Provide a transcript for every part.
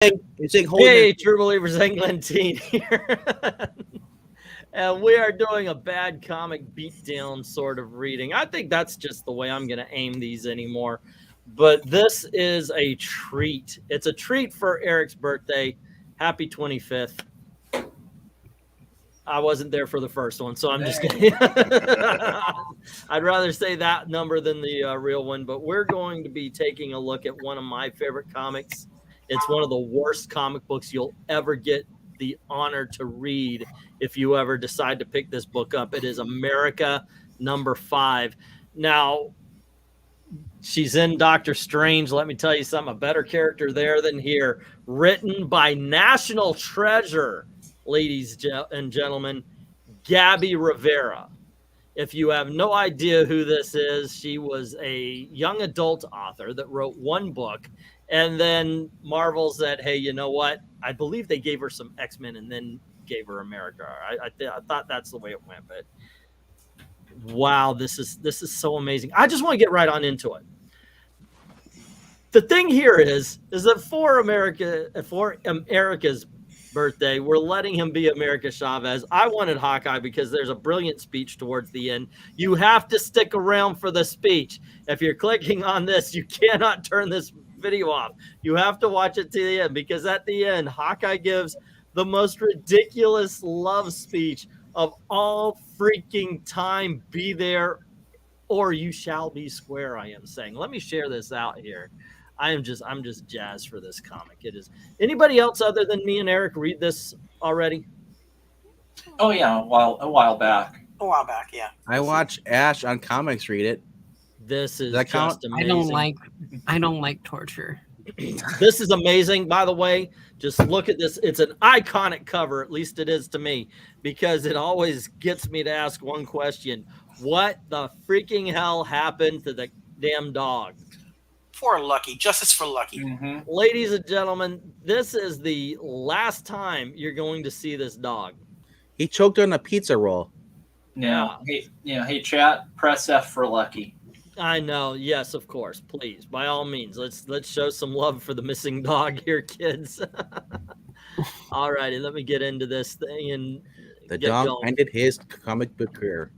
Hey, True Believers England team here. And we are doing a bad comic beatdown sort of reading. I think that's just the way I'm going to aim these anymore. But this is a treat. It's a treat for Eric's birthday. Happy 25th. I wasn't there for the first one, so I'm just kidding. I'd rather say that number than the real one. But we're going to be taking a look at one of my favorite comics. It's one of the worst comic books you'll ever get the honor to read if you ever decide to pick this book up. It is America #5. Now, she's in Doctor Strange. Let me tell you something, a better character there than here. Written by national treasure, ladies and gentlemen, Gabby Rivera. If you have no idea who this is, she was a young adult author that wrote one book. And then Marvel said, hey, you know what? I believe they gave her some X-Men and then gave her America. I thought that's the way it went. But wow, this is so amazing. I just want to get right on into it. The thing here is that for America's birthday, we're letting him be America Chavez. I wanted Hawkeye because there's a brilliant speech towards the end. You have to stick around for the speech. If you're clicking on this, you cannot turn this video off. You have to watch it to the end, because at the end, Hawkeye gives the most ridiculous love speech of all freaking time. Be there or you shall be square, I am saying. Let me share this out here. I'm just jazzed for this comic. It is. Anybody else other than me and Eric read this already? Oh yeah, a while back. Yeah. I watch Ash on comics read it. This is just amazing. I don't like torture. This is amazing. By the way, just look at this. It's an iconic cover, at least it is to me, because it always gets me to ask one question. What the freaking hell happened to the damn dog? For Lucky. Justice for Lucky. Mm-hmm. Ladies and gentlemen, this is the last time you're going to see this dog. He choked on a pizza roll. Yeah. Hey, chat, press F for Lucky. I know. Yes, of course. Please, by all means, let's show some love for the missing dog here, kids. All righty, let me get into this thing and the dog ended his comic book career.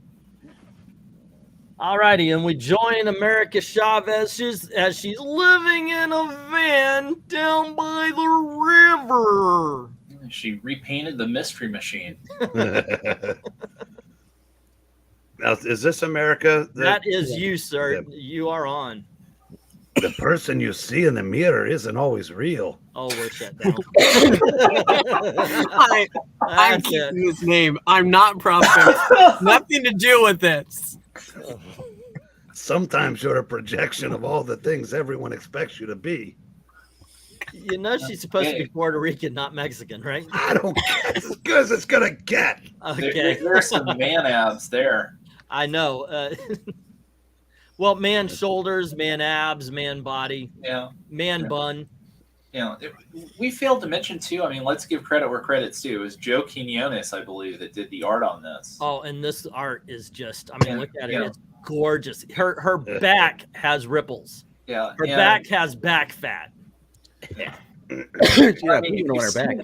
All righty, and we join America Chavez as she's living in a van down by the river. She repainted the Mystery Machine. Now, is this America? That is you, sir. You are on. The person you see in the mirror isn't always real. Oh, we're shut down. I'm keeping this name. I'm not prophet. Nothing to do with this. Sometimes you're a projection of all the things everyone expects you to be. You know she's supposed to be Puerto Rican, not Mexican, right? I don't care. As good as it's going to get. Okay. There's some man abs there. I know. Well, man shoulders, man abs, man body, man bun. Yeah, we failed to mention too. I mean, let's give credit where credit's due. It was Joe Quinones, I believe, that did the art on this. Oh, and this art is just, I mean, look at it. It's gorgeous. Her back has ripples. Yeah. Her back has back fat. Yeah. I mean, on her back.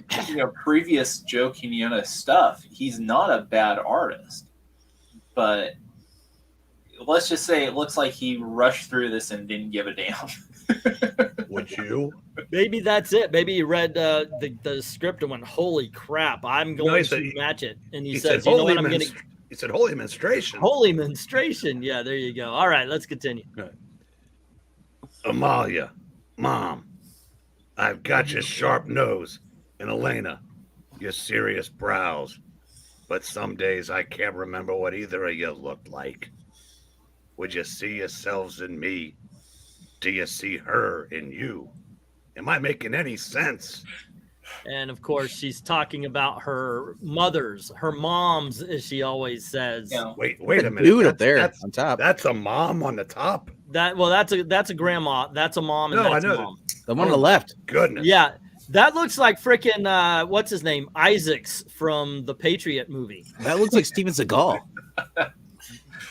Previous Joe Quinones stuff, he's not a bad artist. But let's just say it looks like he rushed through this and didn't give a damn. Would you? Maybe that's it. Maybe he read the script and went, "Holy crap! I'm going to match it." And he says, "You know what? I'm going to." He said, "Holy menstruation." Holy menstruation. Yeah, there you go. All right, let's continue. Amalia, Mom, I've got your sharp nose, and Elena, your serious brows. But some days I can't remember what either of you looked like. Would you see yourselves in me? Do you see her in you? Am I making any sense? And of course, she's talking about her moms, as she always says. Yeah. Wait a minute. Dude up there on top. That's a mom on the top? That's a grandma. That's a mom. And that's a mom. The one on the left. Goodness. Yeah. That looks like freaking what's his name? Isaacs from the Patriot movie. That looks like Steven Seagal.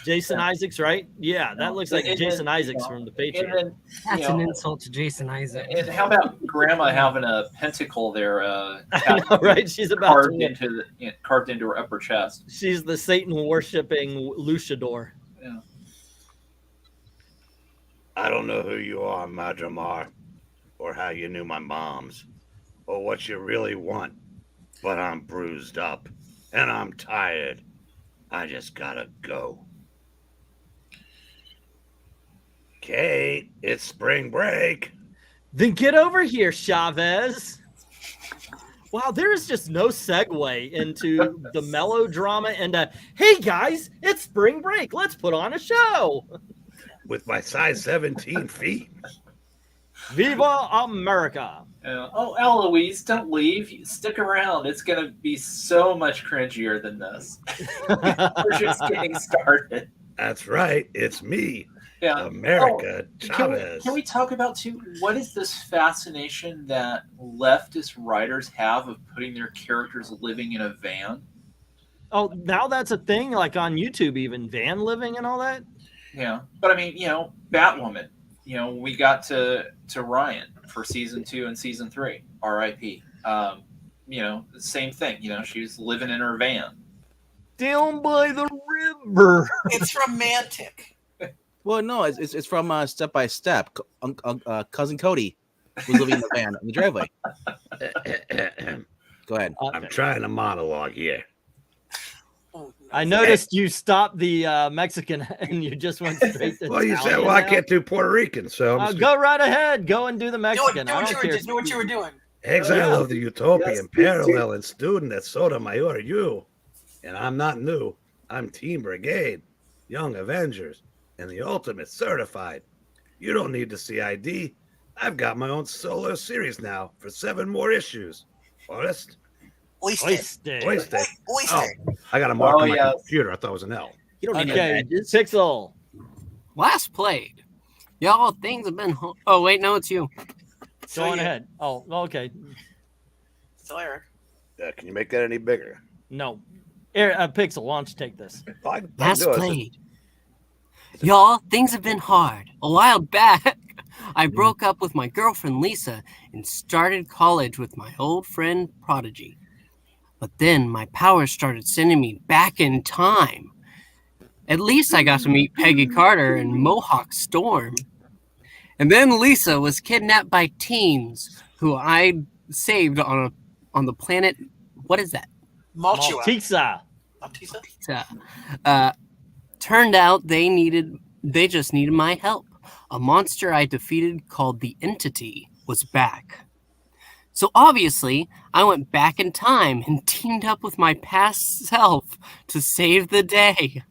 Jason Isaacs, right? Yeah, that looks like And Jason then, Isaacs from the Patriot. And then, That's you an know, insult to Jason Isaac. And how about Grandma having a pentacle there, I know, right? She's about carved to. carved into her upper chest. She's the Satan worshipping luchador. Yeah. I don't know who you are, Madramar, or how you knew my mom's, or what you really want, but I'm bruised up, and I'm tired. I just gotta go. Kate, it's spring break. Then get over here, Chavez. Wow, there is just no segue into the melodrama and hey guys, it's spring break. Let's put on a show. With my size 17 feet. Viva America. Oh, Eloise, don't leave. Stick around. It's going to be so much cringier than this. We're just getting started. That's right. It's me, Yeah. America Chavez. Can we talk about, too, what is this fascination that leftist writers have of putting their characters living in a van? Oh, now that's a thing, like on YouTube, even van living and all that. Yeah. But I mean, Batwoman, we got to Ryan for season 2 and season 3, RIP. Same thing, she was living in her van. Down by the river. It's romantic. Well, no, it's from Step by Step. Cousin Cody was living in the van in the driveway. Go ahead. I'm trying to monologue here. Oh, I noticed you stopped the Mexican and you just went straight to Well, you said, Italian well, I now. can't do Puerto Rican, so I'm Go right ahead. Go and do the Mexican. Do I what don't care. you were doing. Exile of the Utopian Yes, Parallel and student at Sotomayor U. And I'm not new. I'm Team Brigade, Young Avengers, and the Ultimate Certified. You don't need to see ID. I've got my own solo series now for 7 more issues. Forrest? Oyster. Oyster. Oyster. Oh, I got a mark on my yes. computer. I thought it was an L. You don't need Okay, badges. Pixel. Last played. Y'all, things have been. Oh, wait, no, it's you. Go on ahead. Oh, okay. Still Eric. Can you make that any bigger? No. Pixel, why don't you take this? I can Last do it. played. Y'all, things have been hard. A while back, I broke up with my girlfriend Lisa and started college with my old friend Prodigy. But then my powers started sending me back in time. At least I got to meet Peggy Carter and Mohawk Storm. And then Lisa was kidnapped by teens who I saved on the planet. What is that? Maltua. Maltesa. Maltesa? Turned out they just needed my help. A monster I defeated called the Entity was back. So obviously, I went back in time and teamed up with my past self to save the day.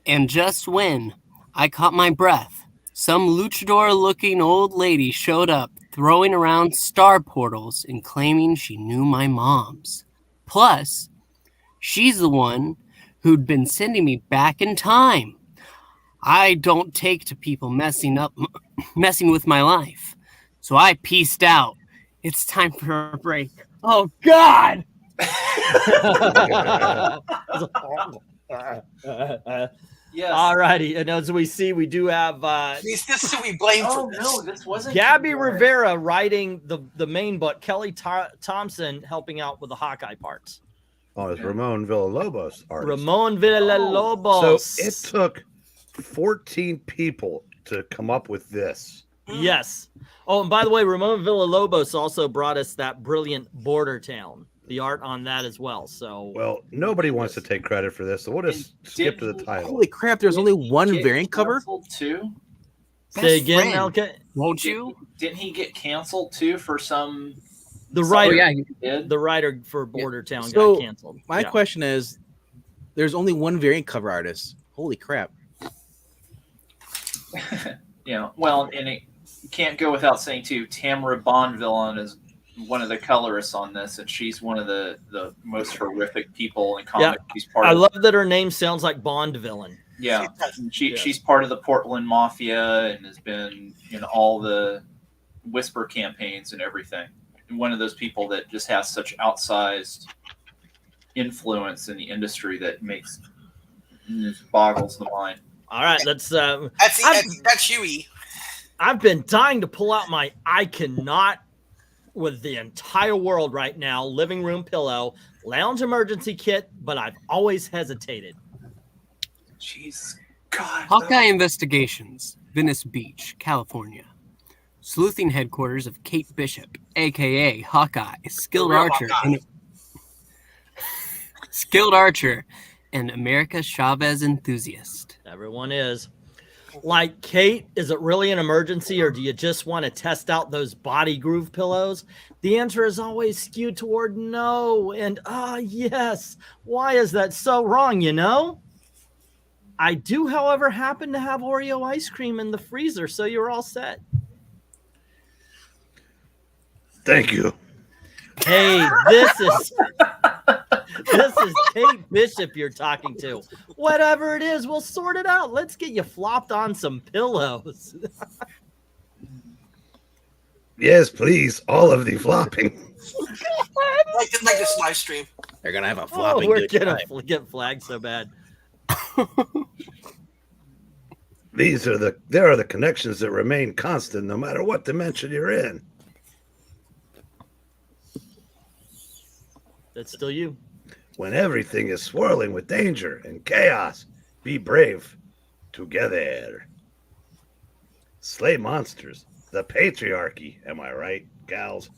And just when I caught my breath, some luchador-looking old lady showed up, throwing around star portals and claiming she knew my mom's. Plus, she's the one who'd been sending me back in time. I don't take to people messing with my life. So I peaced out. It's time for a break. Oh, God! Yes. All righty. And as we see, we do have This is who we blame Oh, for this. no, this wasn't. Gabby Rivera writing the main book, Kelly Thompson helping out with the Hawkeye parts. Oh, it's Ramon Villalobos artist. Ramon Villalobos. So it took 14 people to come up with this. Yes. Oh, and by the way, Ramon Villalobos also brought us that brilliant Border Town, the art on that as well. So, Well, nobody wants to take credit for this, so we'll just And skip to did the title. Holy crap! There's only one Get variant cover. canceled Too? say Best again, friend. LK. Won't you? Didn't he get canceled too for some? The writer, yeah. Did? the writer for Border Town So, got canceled. My Yeah. question is, there's only one variant cover artist. Holy crap! Well, and it can't go without saying too. Tamara Bonvillain is one of the colorists on this, and she's one of the most horrific people in comics. She's part I of love that her name sounds like Bond villain. Yeah, Yeah. she's part of the Portland Mafia and has been in all the Whisper campaigns and everything. And one of those people that just has such outsized influence in the industry that makes It just boggles the mind. All right, let's. That's Huey. I've been dying to pull out my I cannot with the entire world right now living room pillow lounge emergency kit, but I've always hesitated. Jeez, God. Hawkeye Investigations, Venice Beach, California. Sleuthing headquarters of Kate Bishop, aka Hawkeye, skilled archer and America Chavez enthusiast. Everyone is. Like, Kate, is it really an emergency, or do you just want to test out those body groove pillows? The answer is always skewed toward no and yes. Why is that so wrong, you know? I do, however, happen to have Oreo ice cream in the freezer, so you're all set. Thank you. Hey, this is Kate Bishop you're talking to. Whatever it is, we'll sort it out. Let's get you flopped on some pillows. Yes, please. All of the flopping. Like this live stream. They're gonna have a Oh, flopping. we're good gonna time. get flagged so bad. There are the connections that remain constant no matter what dimension you're in. That's still you. When everything is swirling with danger and chaos, be brave together. Slay monsters, the patriarchy, am I right, gals?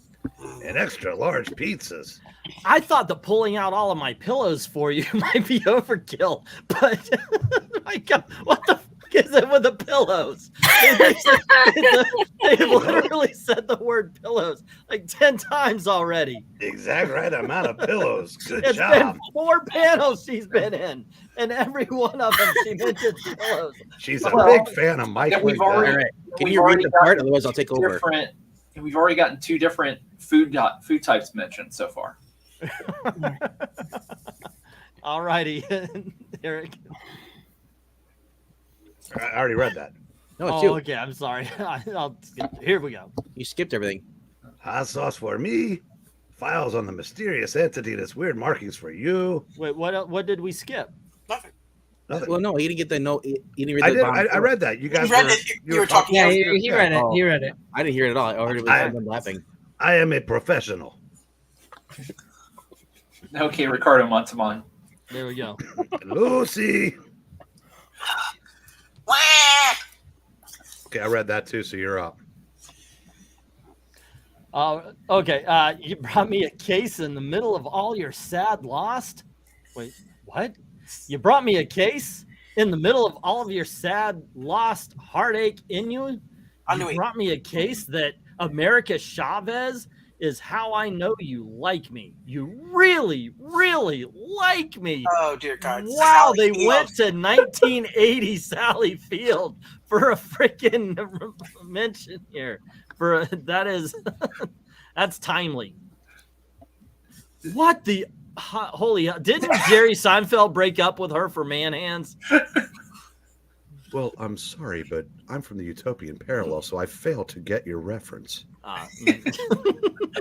And extra large pizzas. I thought that pulling out all of my pillows for you might be overkill, but my God, what the fuck is it with the pillows? They literally said the word pillows like 10 times already. The exact right amount of pillows. Good It's job. been 4 panels she's been in, and every one of them she mentions pillows. She's a Well, big fan of Mike. we've Ward. already- All right. Can We've you read already the got part? Otherwise, I'll take over. We've already gotten 2 different food types mentioned so far. All righty, Eric. I already read that. No, it's Oh, you. okay. I'm sorry. Here we go. You skipped everything. Hot sauce for me. Files on the mysterious entity that's weird markings for you. Wait, what did we skip? Nothing. Nothing. Well, no, you didn't get the note. You didn't read I the did. bottom I part. read that. You guys read were, it. You were talking. Yeah, he read it. Oh. He read it. I didn't hear it at all. I heard it was them laughing. I am a professional. Okay, Ricardo Montemon. There we go. Lucy. Wah! Okay, I read that too, so you're up. Okay. You brought me a case in the middle of all your sad lost. Wait, what? You brought me a case in the middle of all of your sad lost heartache in you? You brought me a case that America Chavez is how I know you like me. You really, really like me. Oh dear God! Wow, Sally they Field. went to 1980 Sally Field for a freaking mention here. That's timely. What the holy hell? Didn't Jerry Seinfeld break up with her for man hands? Well, I'm sorry, but I'm from the Utopian Parallel, so I failed to get your reference.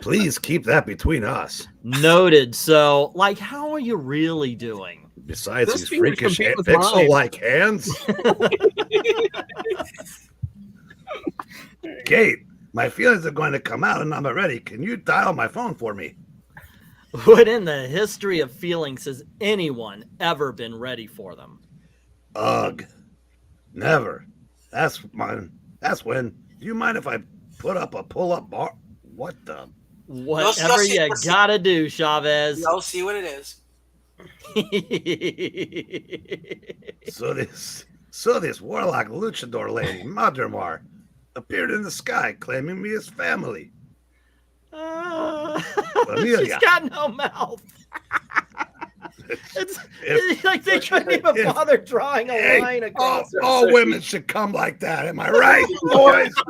Please keep that between us. Noted. So, like, how are you really doing? Besides Those these fingers freakish compete with mine. pixel-like hands. Kate, my feelings are going to come out and I'm ready. Can you dial my phone for me? What in the history of feelings has anyone ever been ready for them? Ugh. Never. That's when. Do you mind if I put up a pull-up bar? What the? Whatever you gotta do, Chavez. You'll see what it is. So this warlock luchador lady, Madramar, appeared in the sky claiming me as family. She's got no mouth. It's like they couldn't even bother drawing a line across. All women should come like that. Am I right, boys? To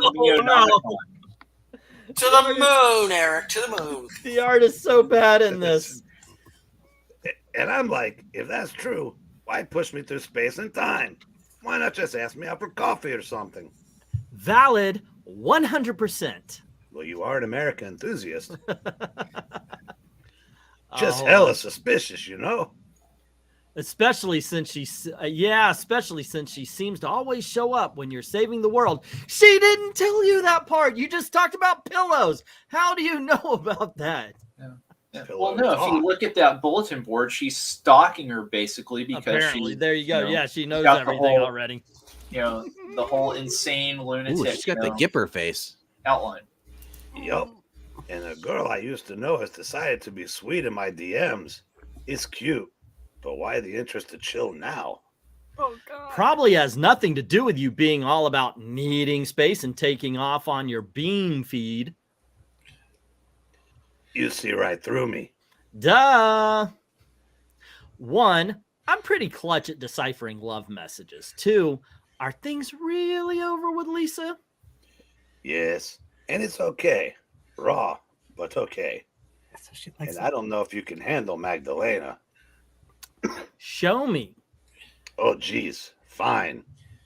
the moon, Eric. To the moon. The art is so bad in this. And I'm like, if that's true, why push me through space and time? Why not just ask me out for coffee or something? Valid 100%. Well, you are an American enthusiast. Just hella suspicious, you know? Especially since she seems to always show up when you're saving the world. She didn't tell you that part. You just talked about pillows. How do you know about that? Yeah. Well, no, if you look at that bulletin board, she's stalking her basically because apparently, there you go. Yeah, she knows got the everything whole- already. the whole insane lunatic. Ooh, she's got the Gipper face. outline. Yup. And a girl I used to know has decided to be sweet in my DMs. It's cute, but why the interest to chill now? Oh God. Probably has nothing to do with you being all about needing space and taking off on your beam feed. You see right through me. Duh. 1, I'm pretty clutch at deciphering love messages. 2, are things really over with Lisa? Yes, and it's okay. Raw, but okay. So she likes And I don't know if you can handle Magdalena. Show me. Oh, geez. Fine.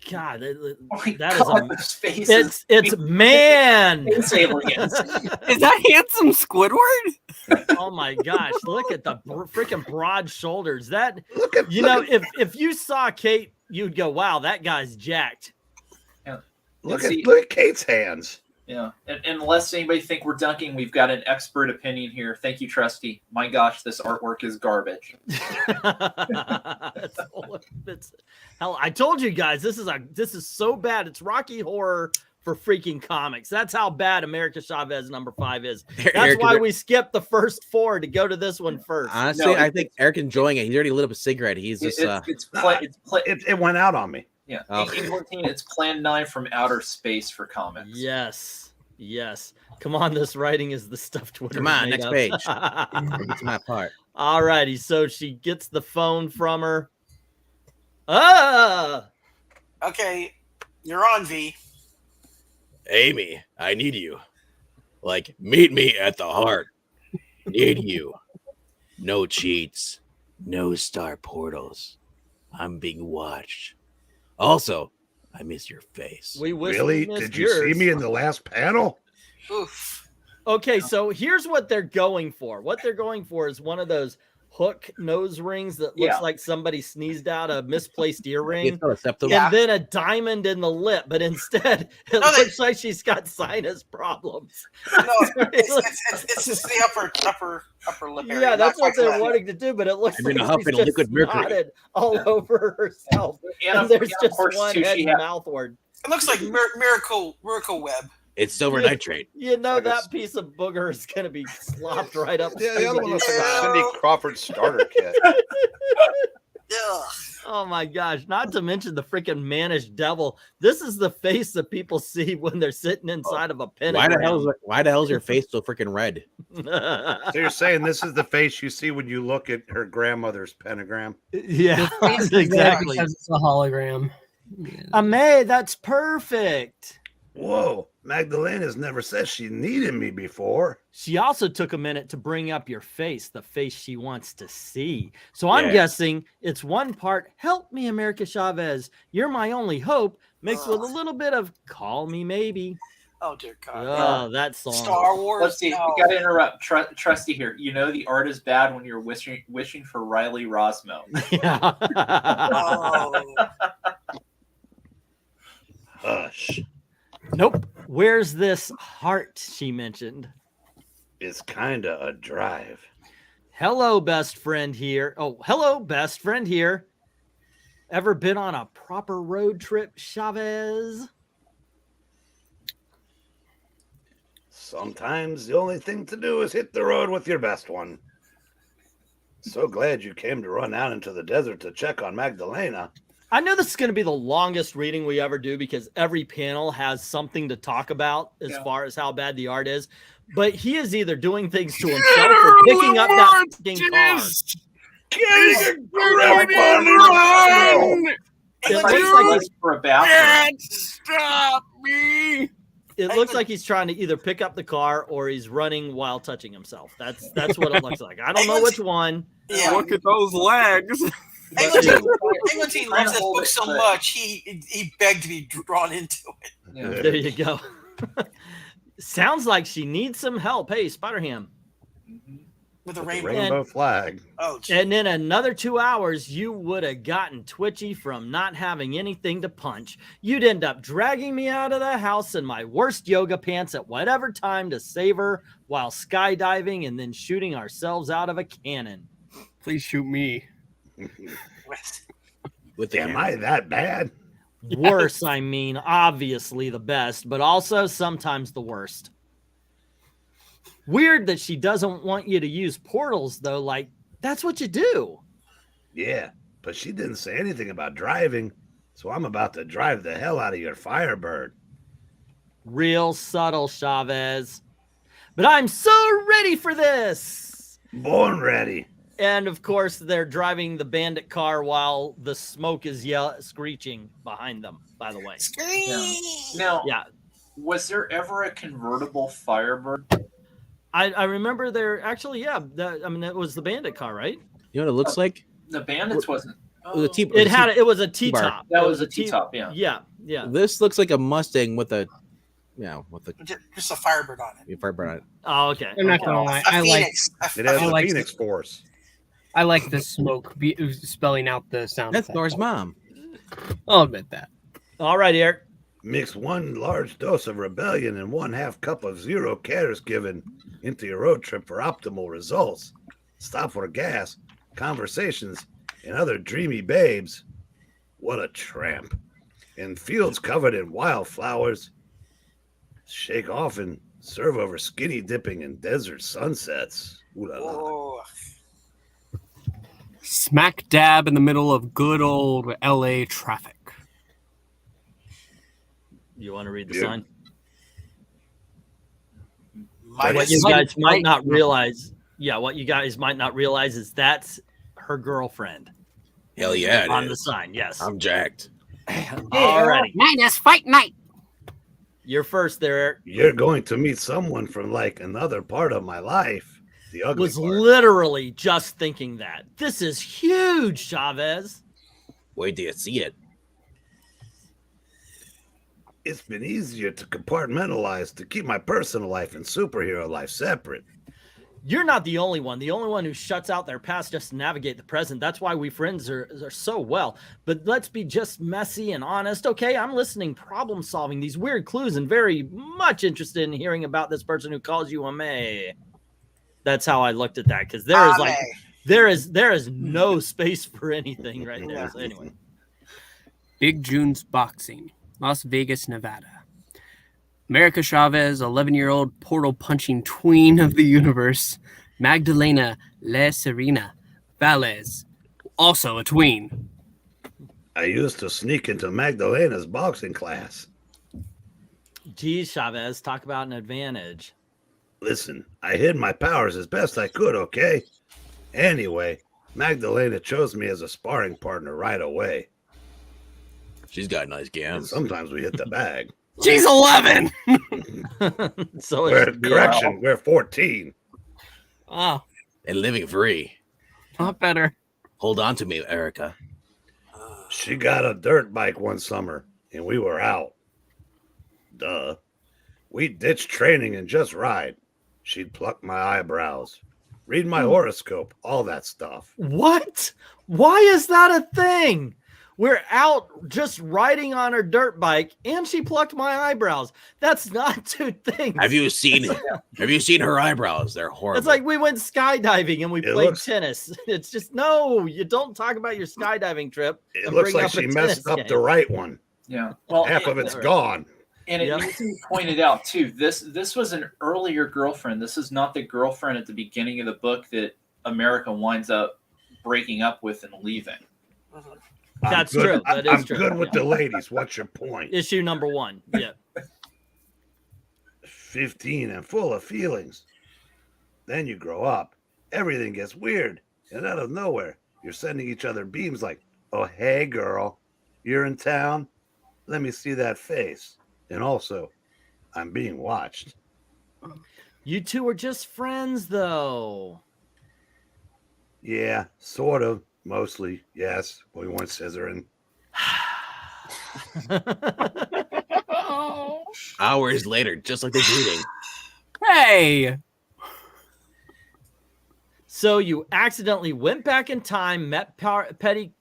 God, Oh my that is God, a those faces. it's man. Face aliens. Is that handsome Squidward? Oh my gosh, look at the freaking broad shoulders. That Look at if you saw Kate, you'd go, "Wow, that guy's jacked." look See- at Kate's hands. Yeah. And unless anybody think we're dunking, we've got an expert opinion here. Thank you, Trusty. My gosh, this artwork is garbage. Hell, I told you guys this is so bad. It's Rocky Horror for freaking comics. That's how bad America Chavez #5 is. That's Eric, why we skipped the first 4 to go to this one first. Honestly, No, I think Eric enjoying it. He's already lit up a cigarette. He's just It went out on me. Yeah, Oh. 1814. It's Plan 9 from outer space for comics. Yes. Come on, this writing is the stuff Twitter. Come on, made next up. page. It's my part. All righty, so she gets the phone from her. Ah, Okay, you're on, V. Amy, I need you. Like, meet me at the heart. Need you. No cheats. No star portals. I'm being watched. Also, I miss your face. we wish Really? we missed Did you see yours. me in the last panel? Oof. Okay, so here's what they're going for. What they're going for is one of those hook nose rings that looks Yeah. like somebody sneezed out a misplaced It's earring. not acceptable. Yeah. And then a diamond in the lip, but instead it No, they- looks like she's got sinus problems. No, it's just the upper lip area. Yeah, that's not what quite they're left. wanting to do, but it looks I'm like in a huff she's and a just liquid mercury. snotted all over herself. And there's of just course, one too, head she and had- mouthward. It looks like Miracle Web. It's silver Yeah. nitrate. You know Like a that piece of booger is going to be slopped right up. Yeah, the other one looks like a Yeah. Cindy Crawford starter kit. Ugh. Oh my gosh! Not to mention the freaking mannish devil. This is the face that people see when they're sitting inside of a pentagram. Why the hell is your face so freaking red? So you're saying this is the face you see when you look at her grandmother's pentagram? Yeah, exactly. Because it's a hologram. May, that's perfect. Whoa, Magdalena's never said she needed me before. She also took a minute to bring up your face, the face she wants to see. So I'm Yeah. guessing it's one part, help me, America Chavez. You're my only hope, mixed with a little bit of call me maybe. Oh dear God. Oh, that song. Star Wars. Let's see. No. We got to interrupt. Trusty here. You know the art is bad when you're wishing for Riley Rosmo. Yeah. Oh. Hush. Nope. Where's this heart she mentioned? It's kinda a drive. Hello, best friend here. Oh, hello, best friend here. Ever been on a proper road trip, Chavez? Sometimes the only thing to do is hit the road with your best one. So glad you came to run out into the desert to check on Magdalena. I know this is going to be the longest reading we ever do because every panel has something to talk about as Yeah. far as how bad the art is. But he is either doing things to himself or picking up that fucking car. Getting a grip on the It It's looks like like he's for a bathroom. Stop me. It looks like he's trying to either pick up the car or he's running while touching himself. That's what it looks like. I don't know which one. Yeah. Look at those legs. Eglantine loves this hold book it, so but- much, he begged to be drawn into it. Yeah. There you go. Sounds like she needs some help. Hey, Spider-Ham. Mhm. with a With the rainbow. rainbow flag. Oh, gee. And in another 2 hours, you would have gotten twitchy from not having anything to punch. You'd end up dragging me out of the house in my worst yoga pants at whatever time to save her while skydiving and then shooting ourselves out of a cannon. Please shoot me. With the Am hammer. I that bad? Worse, I mean, obviously the best, but also sometimes the worst. Weird that she doesn't want you to use portals, though. Like, that's what you do. Yeah, but she didn't say anything about driving, so I'm about to drive the hell out of your Firebird. Real subtle, Chavez. But I'm so ready for this. Born ready. And of course, they're driving the bandit car while the smoke is screeching behind them, by the way. Now, Yeah. was there ever a convertible Firebird? I remember there actually, yeah. It was the bandit car, right? You know what it looks like? The Bandits wasn't. It was a T- It was a T-top. That It was a T-top, yeah. Yeah, yeah. This looks like a Mustang with a, with a Just a Firebird on it. Firebird on it. Oh, okay. I'm not gonna lie. A I like Phoenix. It has I a like Phoenix Force. the smoke spelling out the sound. That's effect. Nora's mom. I'll admit that. All right, Eric. Mix 1 large dose of rebellion and 1/2 cup of zero cares given into your road trip for optimal results. Stop for gas, conversations, and other dreamy babes. What a tramp. In fields covered in wildflowers. Shake off and serve over skinny dipping in desert sunsets. Ooh la la. Oh, Smack dab in the middle of good old LA traffic. You want to read the Yeah. sign? Midas. What you Might- guys might might- not realize, what you guys might not realize is that's her girlfriend Hell yeah, it on is. the sign. Yes. I'm jacked. Alrighty. Night fight night. You're first there, Eric. You're going to meet someone from like another part of my life. The ugly Was part. literally just thinking that. This is huge, Chavez. Wait till you see it. It's been easier to compartmentalize to keep my personal life and superhero life separate. You're not the only one. The only one who shuts out their past just to navigate the present. That's why we friends are so well. But let's be just messy and honest. Okay, I'm listening, problem solving, these weird clues, and very much interested in hearing about this person who calls you a May. That's how I looked at that, because there is no space for anything right there. So anyway. Big June's Boxing, Las Vegas, Nevada. America Chavez, 11-year-old portal punching tween of the universe. Magdalena Le Serena Valles, also a tween. I used to sneak into Magdalena's boxing class. Geez, Chavez, talk about an advantage. Listen, I hid my powers as best I could, okay? Anyway, Magdalena chose me as a sparring partner right away. She's got nice And gams. sometimes we hit the bag. She's 11. So it We're, should be correction, we're 14. Oh, And living free. not better. Hold on to me, Erica. She got a dirt bike one summer, and we were out. Duh. We ditched training and just ride. She'd pluck my eyebrows, read my horoscope, all that stuff. What? Why is that a thing? We're out just riding on her dirt bike, and she plucked my eyebrows. That's not two things. Have you seen her eyebrows? They're horrible. It's like we went skydiving and we It played looks- tennis. It's just no. You don't talk about your skydiving trip. It and looks bring like up a she tennis messed up game. the right one. Yeah. Well, Half of it's Alright. gone. And it Yep. needs to be pointed out too. This was an earlier girlfriend. This is not the girlfriend at the beginning of the book that America winds up breaking up with and leaving. I'm That's good- true. That is I'm true. good with Yeah. the ladies. What's your point? Issue number 1. Yeah. 15 and full of feelings. Then you grow up. Everything gets weird. And out of nowhere, you're sending each other beams like, oh, hey, girl, you're in town? Let me see that face. And also, I'm being watched. You two are just friends, though. Yeah, sort of. Mostly, yes. We went scissoring. hours later, just like the greeting. Hey, So you accidentally went back in time, met Peggy.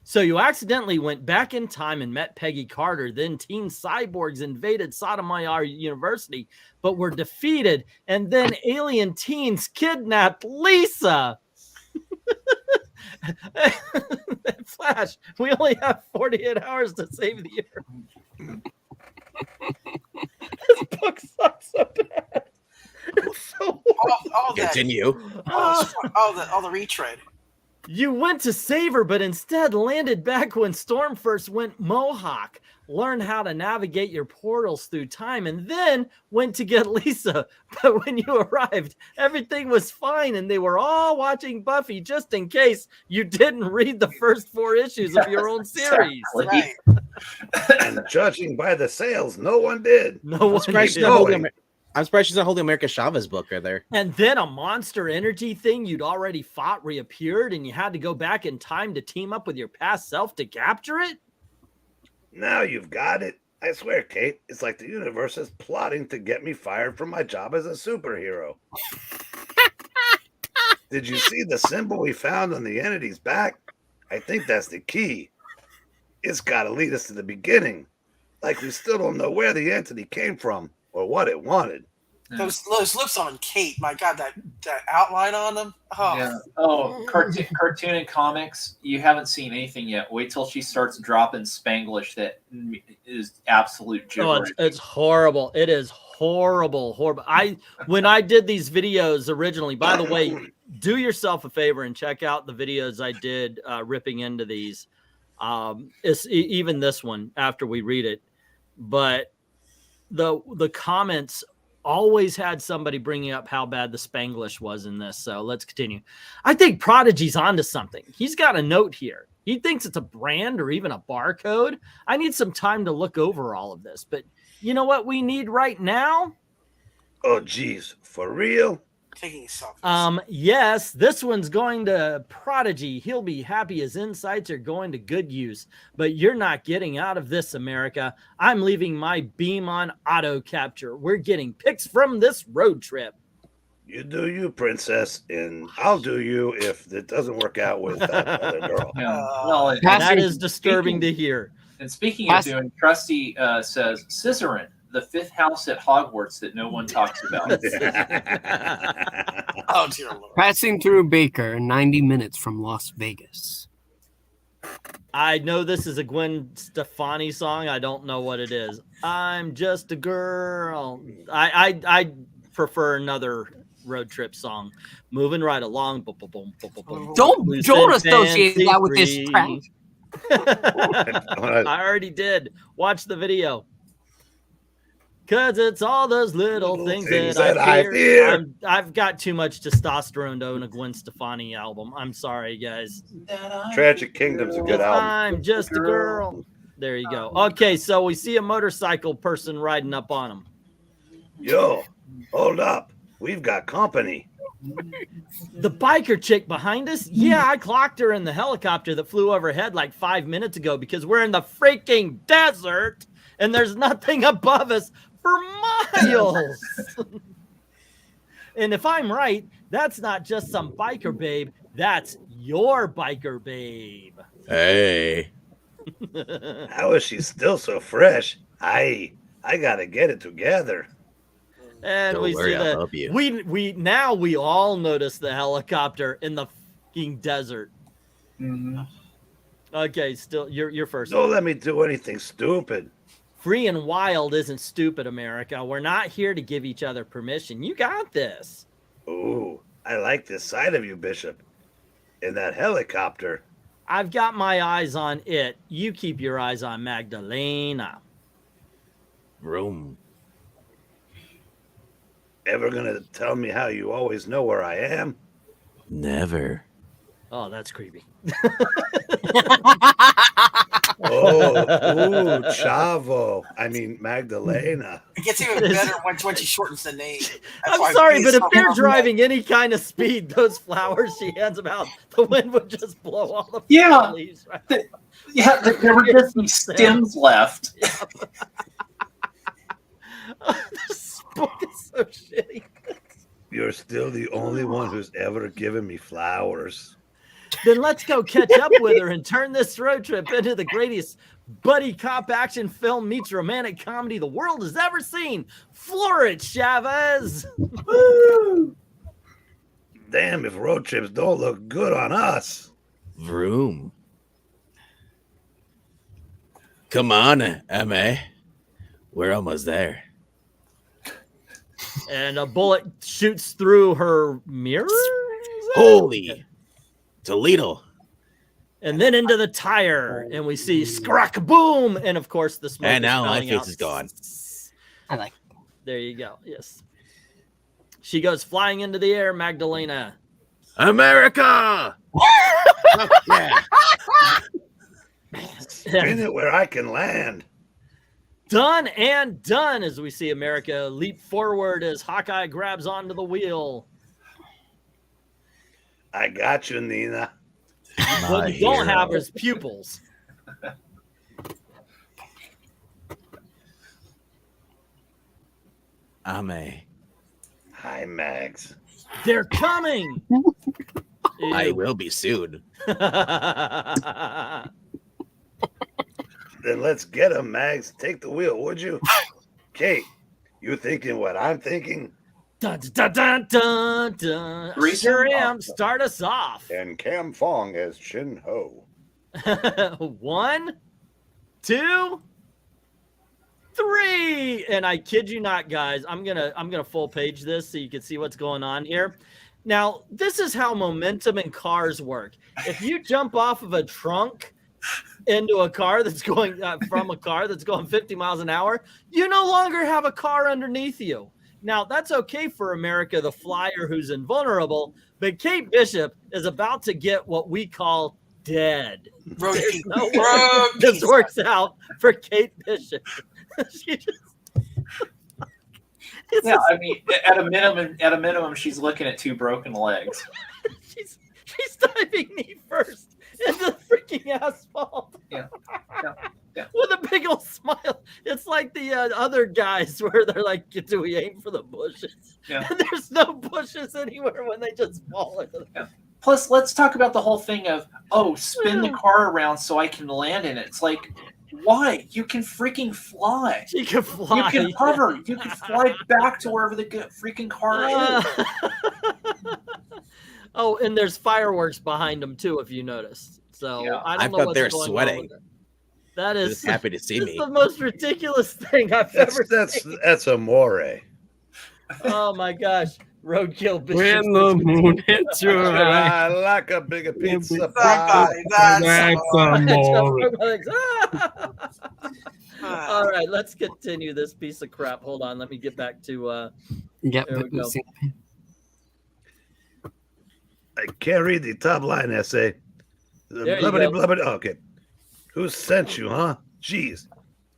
So you accidentally went back in time and met Peggy Carter. Then teen cyborgs invaded Sotomayor University, but were defeated. And then alien teens kidnapped Lisa. Flash, we only have 48 hours to save the Earth. This book sucks so bad. It's so All that. Continue. All the retread. You went to save her, but instead landed back when Storm first went Mohawk. Learned how to navigate your portals through time, and then went to get Lisa. But when you arrived, everything was fine, and they were all watching Buffy just in case you didn't read the first 4 issues of your own series. Right. And judging by the sales, no one did. No one surprised she's did. not holding I'm surprised she's not holding America Chavez book right there. And then a monster energy thing you'd already fought reappeared, and you had to go back in time to team up with your past self to capture it? Now you've got it. I swear, Kate, it's like the universe is plotting to get me fired from my job as a superhero. Did you see the symbol we found on the entity's back? I think that's the key. It's got to lead us to the beginning. Like we still don't know where the entity came from or what it wanted. Those looks on Kate. My God, that outline on them. Oh, Yeah. Oh, cartoon and comics. You haven't seen anything yet. Wait till she starts dropping Spanglish. That is absolute Oh, gibberish. it's horrible. It is horrible. When I did these videos originally, by the way, do yourself a favor and check out the videos I did ripping into these. It's even this one after we read it, but the comments always had somebody bringing up how bad the Spanglish was in this. So let's continue. I think Prodigy's onto something. He's got a note here. He thinks it's a brand or even a barcode. I need some time to look over all of this, but you know what we need right now? Oh, geez. For real? taking selfies. Yes, this one's going to Prodigy. He'll be happy his insights are going to good use. But you're not getting out of this, America. I'm leaving my beam on auto capture. We're getting pics from this road trip. You do you, princess, and I'll do you if it doesn't work out with that other girl. Yeah. Well, That is disturbing to hear. And speaking of doing, Trusty says, Scissorin, the fifth house at Hogwarts that no one talks about. Oh, dear Lord. Passing through Baker, 90 minutes from Las Vegas. I know this is a Gwen Stefani song. I don't know what it is. I'm just a girl. I prefer another road trip song. Moving right along. Boom, boom, boom, boom, boom, boom. Don't associate that with this track. I already did. Watch the video. Because it's all those little things that I fear. I've got too much testosterone to own a Gwen Stefani album. I'm sorry, guys. Tragic Kingdom's a good album. I'm just a girl. There you go. Okay, so we see a motorcycle person riding up on him. Yo, hold up. We've got company. The biker chick behind us? Yeah, I clocked her in the helicopter that flew overhead like 5 minutes ago because we're in the freaking desert and there's nothing above us for miles. And if I'm right, that's not just some biker babe. That's your biker babe. Hey. How is she still so fresh? I gotta get it together. And Don't we worry, see I'll that help you. we all notice the helicopter in the fucking desert. Mhm. Okay, still you're first. Don't let me do anything stupid. Free and wild isn't stupid, America. We're not here to give each other permission. You got this. Ooh, I like this side of you, Bishop. In that helicopter. I've got my eyes on it. You keep your eyes on Magdalena. Room. Ever gonna tell me how you always know where I am? Never. Oh, that's creepy. Oh, ooh, Chavo. I mean, Magdalena. It gets even better when she shortens the name. That's why I'm sorry, but if so you're hard. driving any kind of speed, those flowers she hands them out, the wind would just blow all the Yeah. leaves. Right? Yeah, there were just these stems left. This book is so shitty. You're You're still the only one who's ever given me flowers. Then let's go catch up with her and turn this road trip into the greatest buddy cop action film meets romantic comedy the world has ever seen. Floor it, Chavez. Damn, if road trips don't look good on us. Vroom. Come on, M.A. We're almost there. And a bullet shoots through her mirror. Holy Toledo. And then into the tire, and we see scrack boom, and of course the smoke. And now my spelling face out. is gone. I like There you go. Yes. She goes flying into the air, Magdalena. America! Yeah. Spin it where I can land. Done and done as we see America leap forward as Hawkeye grabs onto the wheel. I got you, Nina. What you don't have is pupils. Ame. Hi, Mags. They're coming. I will be soon. Then let's get him, Mags. Take the wheel, would you? Kate, you thinking what I'm thinking? Dun, dun, dun, dun, dun. Grease Sure him am. up. Start us off. And Cam Fong as Chin Ho. 1, 2, 3. And I kid you not, guys. I'm gonna full page this so you can see what's going on here. Now, this is how momentum in cars work. If you jump off of a trunk into a car that's going from a car that's going 50 miles an hour, you no longer have a car underneath you. Now, that's okay for America, the flyer who's invulnerable, but Kate Bishop is about to get what we call dead. Road There's King. no way Road this King. works out for Kate Bishop. She just, it's Yeah, I mean, at a minimum, she's looking at 2 broken legs. she's diving knee first into the freaking asphalt. Yeah. With a big old smile. It's like the other guys where they're like, do we aim for the bushes? Yeah. And there's no bushes anywhere when they just fall into the Plus, let's talk about the whole thing of, spin the car around so I can land in it. It's like, why? You can freaking fly. She can fly. You can hover. You can fly back to wherever the freaking car is. Oh, and there's fireworks behind them too, if you notice. So Yeah. I I don't know thought what's they're going on sweating. with it. That is Just happy to see this me. is the most ridiculous thing I've ever seen. That's amore. Oh my gosh. Roadkill Bishop. when the moon hits your eye. I like a bigger pizza Somebody, pie. that's All right, let's continue this piece of crap. Hold on, let me get back to Yep. There we go. I can't read the top line essay. There you Blubbity, go. blubbity. Oh, okay. Who sent you, huh? Jeez.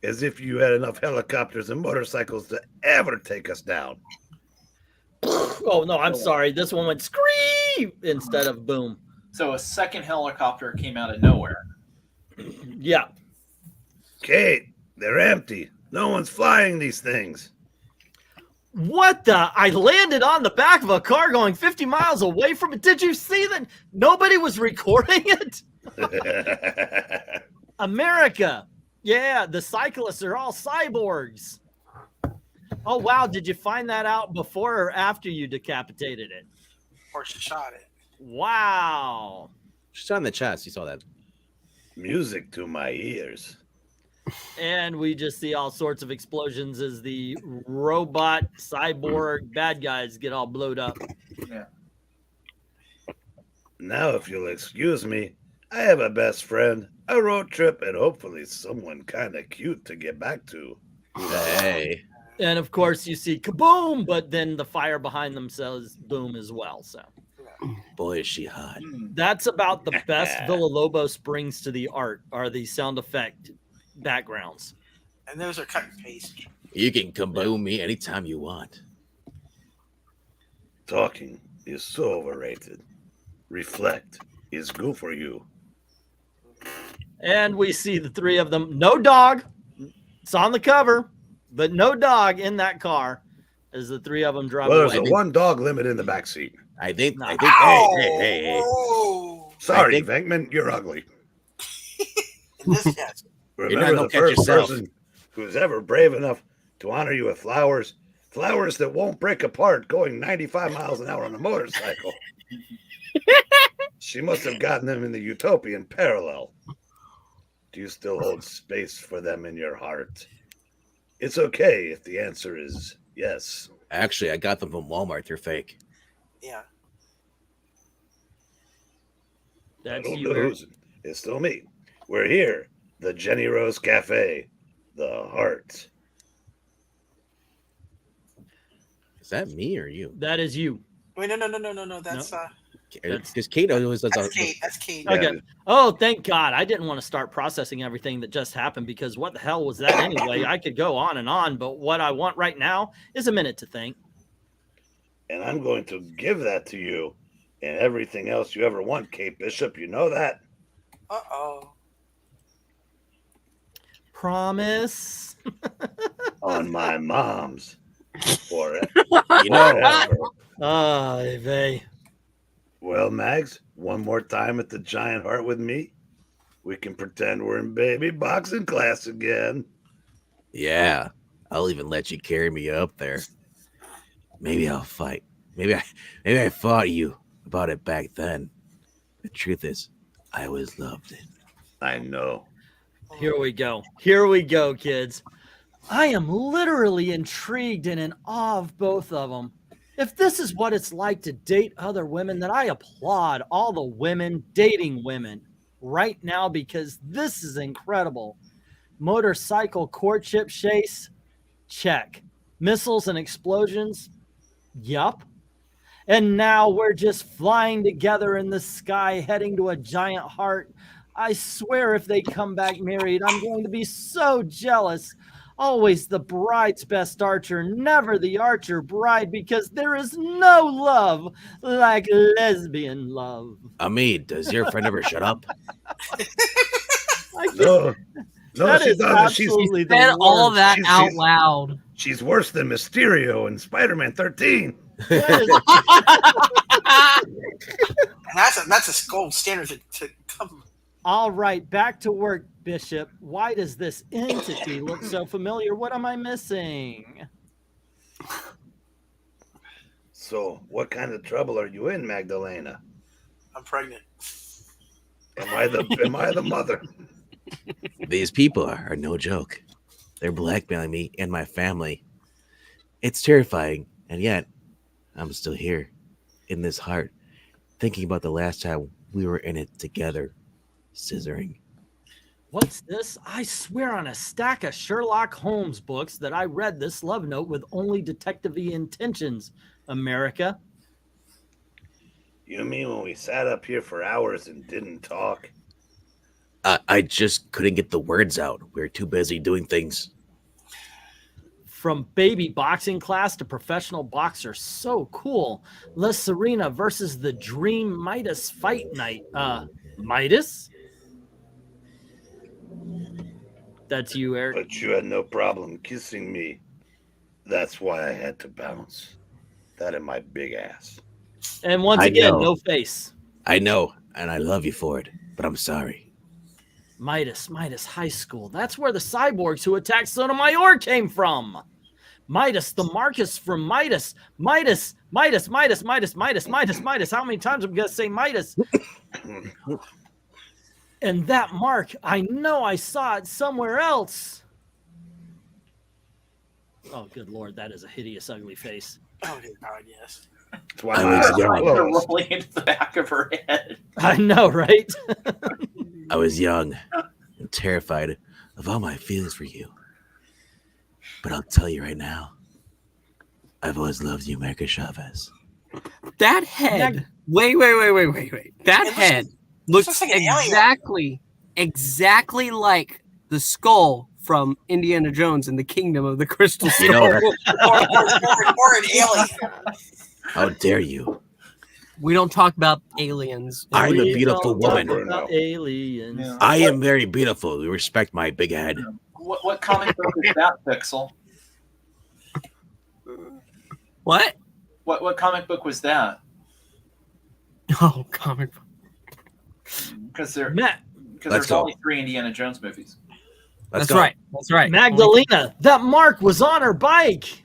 As if you had enough helicopters and motorcycles to ever take us down. Oh no, I'm sorry. This one went scream instead of boom. So a second helicopter came out of nowhere. Yeah. Kate, they're empty. No one's flying these things. What the? I landed on the back of a car going 50 miles away from it. Did you see that? Nobody was recording it? America. Yeah, the cyclists are all cyborgs. Oh, wow. Did you find that out before or after you decapitated it? Or she shot it. Wow. She's on the chest. You saw that. Music to my ears. And we just see all sorts of explosions as the robot cyborg bad guys get all blowed up. Now, if you'll excuse me, I have a best friend, a road trip, and hopefully someone kind of cute to get back to. Hey. And of course, you see kaboom, but then the fire behind them says boom as well. So Boy, is she hot. that's about the best Villalobos brings to the art are the sound effect backgrounds. And those are cut and paste. You can kaboom me anytime you want. Talking is so overrated. Reflect is good for you. And we see the three of them. No dog. It's on the cover, but no dog in that car. as the three of them drive Well, there's away. a one dog limit in the back seat. I think. No. I think. Hey. Whoa. Sorry, think- Venkman, you're ugly. In this case, Remember not the gonna catch first yourself. person who's ever brave enough to honor you with flowers that won't break apart going 95 miles an hour on a motorcycle. She must have gotten them in the utopian parallel. Do you still hold space for them in your heart? It's okay if the answer is yes. Actually, I got them from Walmart. They're fake. yeah. That's I don't you, know Eric. who's- It's still me. We're here, the Jenny Rose Cafe, the heart. Is that me or you? That is you. Wait, no. That's Because Kate always does. that's Kate. That's Kate. Okay. Yeah. Oh, thank God. I didn't want to start processing everything that just happened because what the hell was that anyway? I could go on, but what I want right now is a minute to think. And I'm going to give that to you and everything else you ever want, Kate Bishop. You know that? Uh-oh. Promise. On my mom's. Forever. You know, Forever. Oh, they. Well, Mags, one more time at the Giant Heart with me. We can pretend we're in baby boxing class again. yeah. I'll even let you carry me up there. Maybe I'll fight. Maybe I fought you about it back then. The truth is, I always loved it. I know. Here we go. Here we go, kids. I am literally intrigued and in awe of both of them. If this is what it's like to date other women, then I applaud all the women dating women right now because this is incredible. Motorcycle courtship chase? Check. Missiles and explosions? Yup. And now we're just flying together in the sky, heading to a giant heart. I swear if they come back married, I'm going to be so jealous. Always the bride's best archer, never the archer bride, because there is no love like lesbian love. Amit, does your friend ever shut up? I can't- No, that she is doesn't. She's absolutely the Said all worst. that She's- out she's- loud. she's worse than Mysterio in Spider-Man 13. That is- And that's a gold standard to come. all right, back to work, Bishop. Why does this entity look so familiar? What am I missing? So, what kind of trouble are you in, Magdalena? I'm pregnant. Am I the mother? These people are no joke. They're blackmailing me and my family. It's terrifying, and yet I'm still here in this heart, thinking about the last time we were in it together, scissoring. What's this? I swear on a stack of Sherlock Holmes books that I read this love note with only detective-y intentions, America. You mean when we sat up here for hours and didn't talk? I just couldn't get the words out. We were too busy doing things. From baby boxing class to professional boxer. So cool. La Serena versus the Dream Midas fight night. Midas? That's you, Eric. But you had no problem kissing me. That's why I had to bounce. That in my big ass. And once I again, know. no face. I know, and I love you for it, but I'm sorry. Midas High School. That's where the cyborgs who attacked Sotomayor came from. Midas, the Marcus from Midas. Midas. How many times am I going to say Midas? And that mark, I know I saw it somewhere else. Oh, good Lord, that is a hideous, ugly face. Oh, dear God, yes. That's why I my was eyes young. are They're closed. rolling into the back of her head. I know, right? I was young and terrified of all my feelings for you. But I'll tell you right now, I've always loved you, America Chavez. That head. Wait. That It head looks looks like an alien. exactly like the skull from Indiana Jones and the Kingdom of the Crystal Skull. You know, or an alien. how dare you? We don't talk about aliens. I'm a We beautiful don't talk woman. about aliens. Yeah. I am very beautiful. You respect my big head. What comic book is that, Pixel? What? What comic book was that? Oh, comic book. Because Matt, there's Let's go. only 3 Indiana Jones movies. Let's That's go. right. That's right. Magdalena, that mark was on her bike.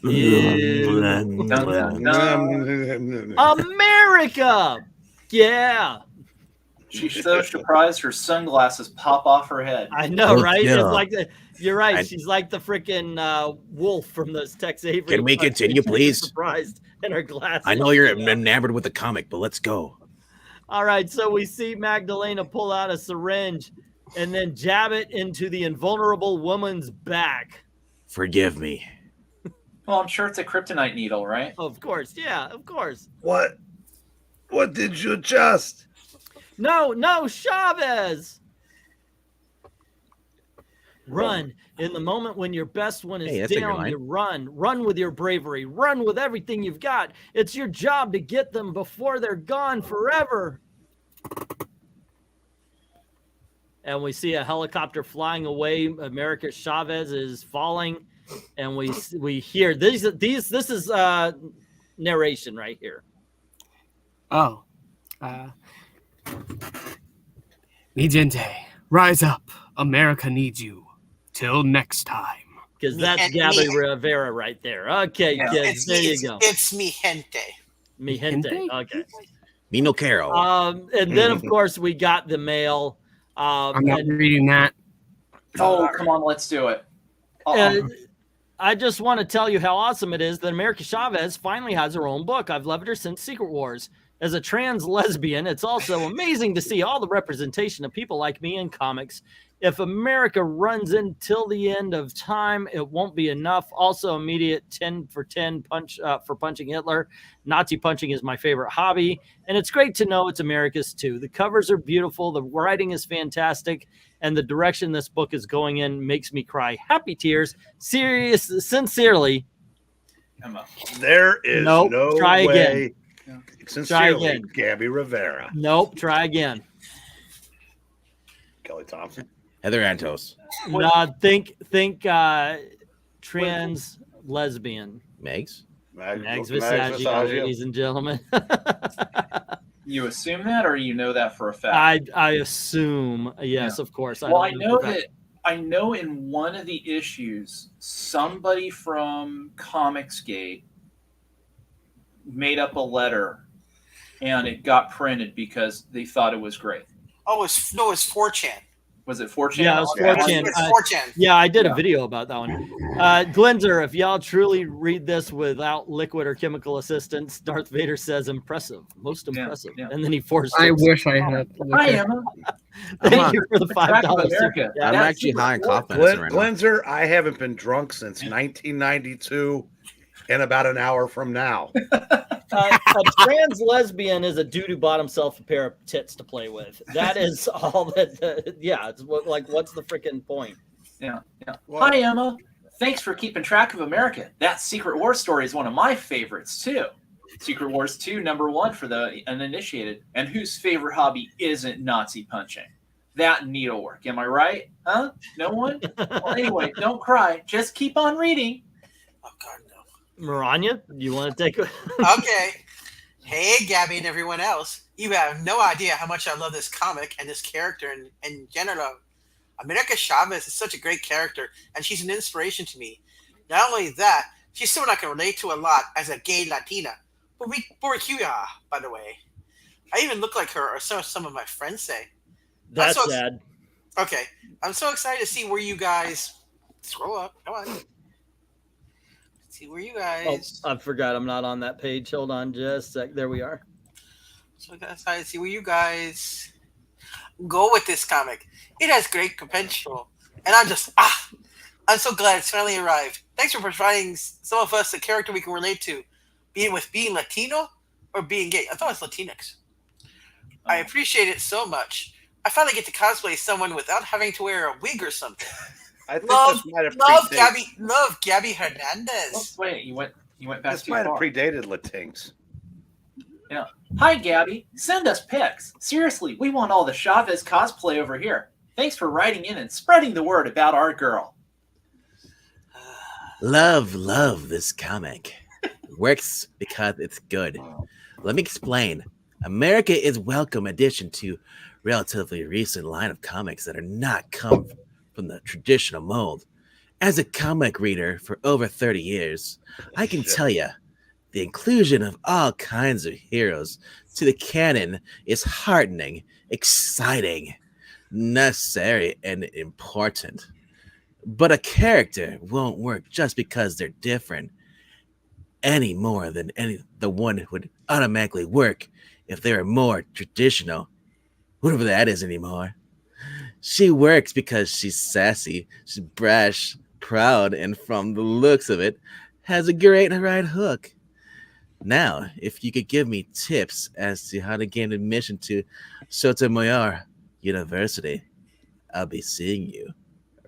Dun, dun, dun. America. Yeah. She's so surprised her sunglasses pop off her head. I know, Oh, right? yeah. It's like you're right. I- She's like the freaking wolf from those Tex Avery. Can we books. continue, She's please? Surprised in her glasses. I know you're enamored with the comic, but let's go. All right, so we see Magdalena pull out a syringe and then jab it into the invulnerable woman's back. Forgive me. Well, I'm sure it's a kryptonite needle, right? Of course, yeah, of course. What? What did you just? No, Chavez. Run. In the moment when your best one is Hey, that's a good down, line. you run. Run with your bravery. Run with everything you've got. It's your job to get them before they're gone forever. And we see a helicopter flying away. America Chavez is falling, and we hear this is narration right here. Oh. Mi gente, rise up. America needs you. Till next time. Because Mi that's gente. Gabby Rivera right there. Okay, Yeah. kids, there you go. It's mi gente. Mi gente. Gente? Okay. Me no caro. And then of course we got the mail. I'm not And, reading that. Oh, come on, let's do it. and I just want to tell you how awesome it is that America Chavez finally has her own book. I've loved her since Secret Wars. As a trans lesbian, it's also amazing to see all the representation of people like me in comics. If America runs until the end of time, it won't be enough. Also, immediate 10 for 10 punch for punching Hitler. Nazi punching is my favorite hobby, and it's great to know it's America's too. The covers are beautiful, the writing is fantastic, and the direction this book is going in makes me cry happy tears. Sincerely. Emma. There is Nope, no try again. way. Sincerely, again. Gabby Rivera. Nope, try again. Kelly Thompson. Heather Antos. Think trans lesbian. Megs. Mags Visaggi, ladies and gentlemen. You assume that, or you know that for a fact? I assume, yes, of course. Well, I know that. I know in one of the issues, somebody from Comicsgate made up a letter, and it got printed because they thought it was great. Oh, it's 4chan. Was it 4chan? Yeah, it was Okay. 4chan. It's 4chan. Yeah, I did Yeah. a video about that one. Glenzer, if y'all truly read this without liquid or chemical assistance, Darth Vader says impressive, most impressive. yeah. And then he forced I it. wish I had. Hi, Emma. Thank you for the Track of $5 America. super. Yeah, I'm that's actually super high on cool. cough medicine right now. Glenzer, I haven't been drunk since 1992 and about an hour from now. a trans lesbian is a dude who bought himself a pair of tits to play with. That is all that. Yeah, it's what's the freaking point? Yeah. Hi, Emma. Thanks for keeping track of America. That Secret Wars story is one of my favorites, too. Secret Wars 2, #1 for the uninitiated. And whose favorite hobby isn't Nazi punching? That needlework. Am I right? Huh? No one? Well, anyway, don't cry. Just keep on reading. Oh, God, no. Maranya, you want to take? Okay. Hey, Gabby and everyone else. You have no idea how much I love this comic and this character in general. America Chavez is such a great character, and she's an inspiration to me. Not only that, she's someone I can relate to a lot as a gay Latina. Boricua, by the way. I even look like her, or so some of my friends say. That's so- sad. Okay. I'm so excited to see where you guys... Scroll up. Come on. See where you Oh, guys... I forgot. I'm not on that page. Hold on, just a sec. There we are. So excited to see where you guys go with this comic. It has great potential. And I'm so glad it's finally arrived. Thanks for providing some of us a character we can relate to, being Latino or being gay. I thought it was Latinx. I appreciate it so much. I finally get to cosplay someone without having to wear a wig or something. I think Love this might have Gabby Oh, Hernandez. wait, you went back this too might have far. predated Latinx. Yeah. Hi, Gabby. Send us pics. Seriously, we want all the Chavez cosplay over here. Thanks for writing in and spreading the word about our girl. Love this comic. Works because it's good. Let me explain. America is welcome addition to relatively recent line of comics that are not come from the traditional mold. As a comic reader for over 30 years, I can tell you the inclusion of all kinds of heroes to the canon is heartening, exciting, necessary, and important. But a character won't work just because they're different any more than the one would automatically work if they were more traditional, whatever that is anymore. She works because she's sassy, she's brash, proud, and from the looks of it, has a great right hook. Now, if you could give me tips as to how to gain admission to Sotomayor University, I'll be seeing you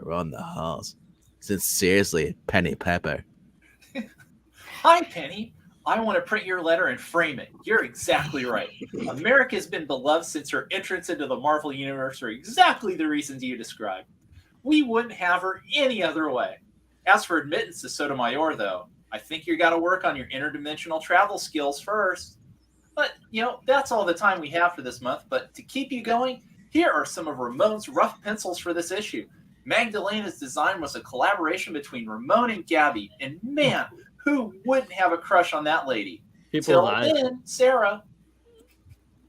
around the halls. Sincerely, Penny Pepper. Hi, Penny. I want to print your letter and frame it. You're exactly right. America has been beloved since her entrance into the Marvel Universe for exactly the reasons you described. We wouldn't have her any other way. As for admittance to Sotomayor, though, I think you got to work on your interdimensional travel skills first. But, that's all the time we have for this month. But to keep you going, here are some of Ramon's rough pencils for this issue. Magdalena's design was a collaboration between Ramon and Gabby. And man, who wouldn't have a crush on that lady? Till then, Sarah.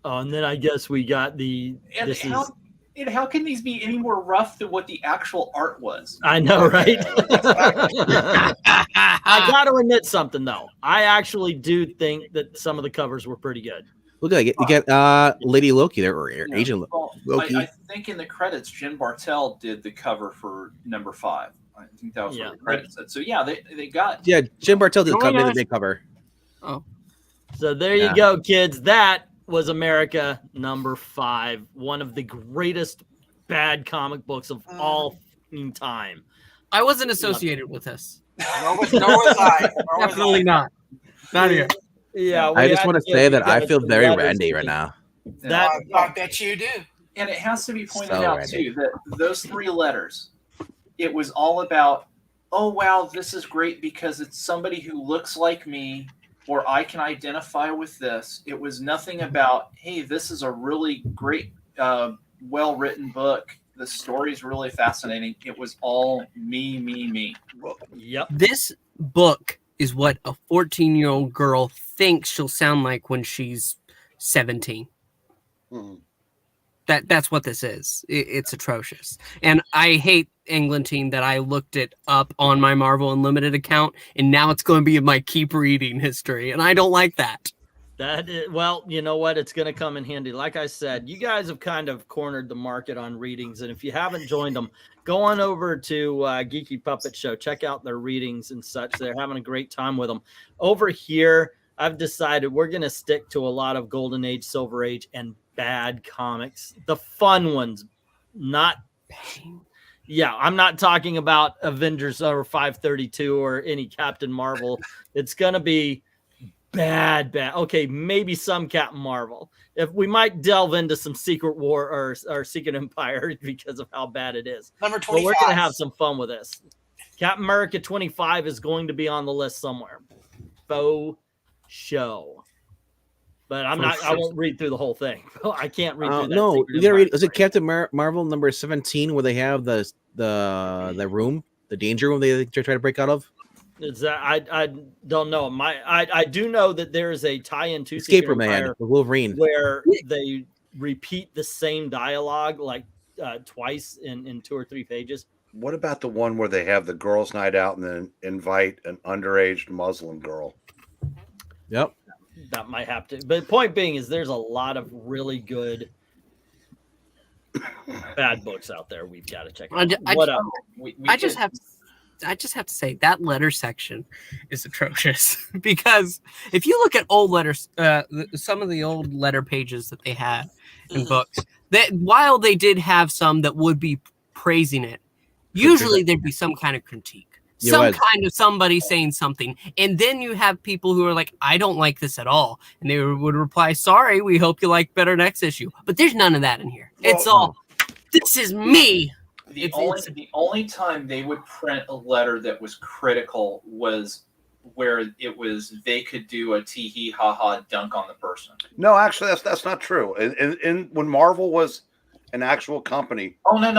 Oh, and then I guess we got And how can these be any more rough than what the actual art was? I know, right? I got to admit something, though. I actually do think that some of the covers were pretty good. Look at you get Lady Loki there, or Agent Loki. I think in the credits, Jen Bartel did the cover for number 5. I think that was what the credits said. So, yeah, they got... Yeah, Jim Bartel did the big cover. Oh. So there you go, kids. That was America number 5. One of the greatest bad comic books of all time. I wasn't associated with this. Nor was I. Definitely not. Not here. Yeah, I just want to say that I feel very Randy right now. I bet you do. And it has to be pointed out, too, that those 3 letters, it was all about, oh, wow, this is great because it's somebody who looks like me, or I can identify with this. It was nothing about, hey, this is a really great, well-written book. The story's really fascinating. It was all me. Yep. This book is what a 14-year-old girl thinks she'll sound like when she's 17. Mm-hmm. That's what this is. It's atrocious. And I hate Englentine that I looked it up on my Marvel Unlimited account, and now it's going to be in my keep reading history, and I don't like that. Well, you know what? It's going to come in handy. Like I said, you guys have kind of cornered the market on readings, and if you haven't joined them, go on over to Geeky Puppet Show. Check out their readings and such. They're having a great time with them. Over here, I've decided we're going to stick to a lot of Golden Age, Silver Age, and bad comics. The fun ones, not... Yeah, I'm not talking about Avengers or 532 or any Captain Marvel. It's going to be bad. Okay, maybe some Captain Marvel. If we might delve into some Secret War or Secret Empire because of how bad it is. Number 25. But we're going to have some fun with this. Captain America 25 is going to be on the list somewhere. Faux show. But I won't read through the whole thing. I can't read through that. No, you gotta read. Is it Captain Marvel number 17 where they have the room, the danger room they try to break out of? Is that I don't know. I do know that there is a tie-in to Escape Room Man with Wolverine where they repeat the same dialogue like twice in 2 or 3 pages. What about the one where they have the girls' night out and then invite an underage Muslim girl? Yep. That might have to. But the point being is there's a lot of really good bad books out there we've got to check out. I just have to say that letter section is atrocious because if you look at old letters, some of the old letter pages that they had in books, that while they did have some that would be praising it, usually there'd be some kind of critique. Kind of somebody saying something, and then you have people who are like, I don't like this at all, and they would reply, sorry, we hope you like better next issue. But there's none of that in here. It's all, this is me. The only time they would print a letter that was critical was where it was they could do a tee hee ha ha dunk on the person. No, actually, that's not true. And when Marvel was an actual company. Oh no,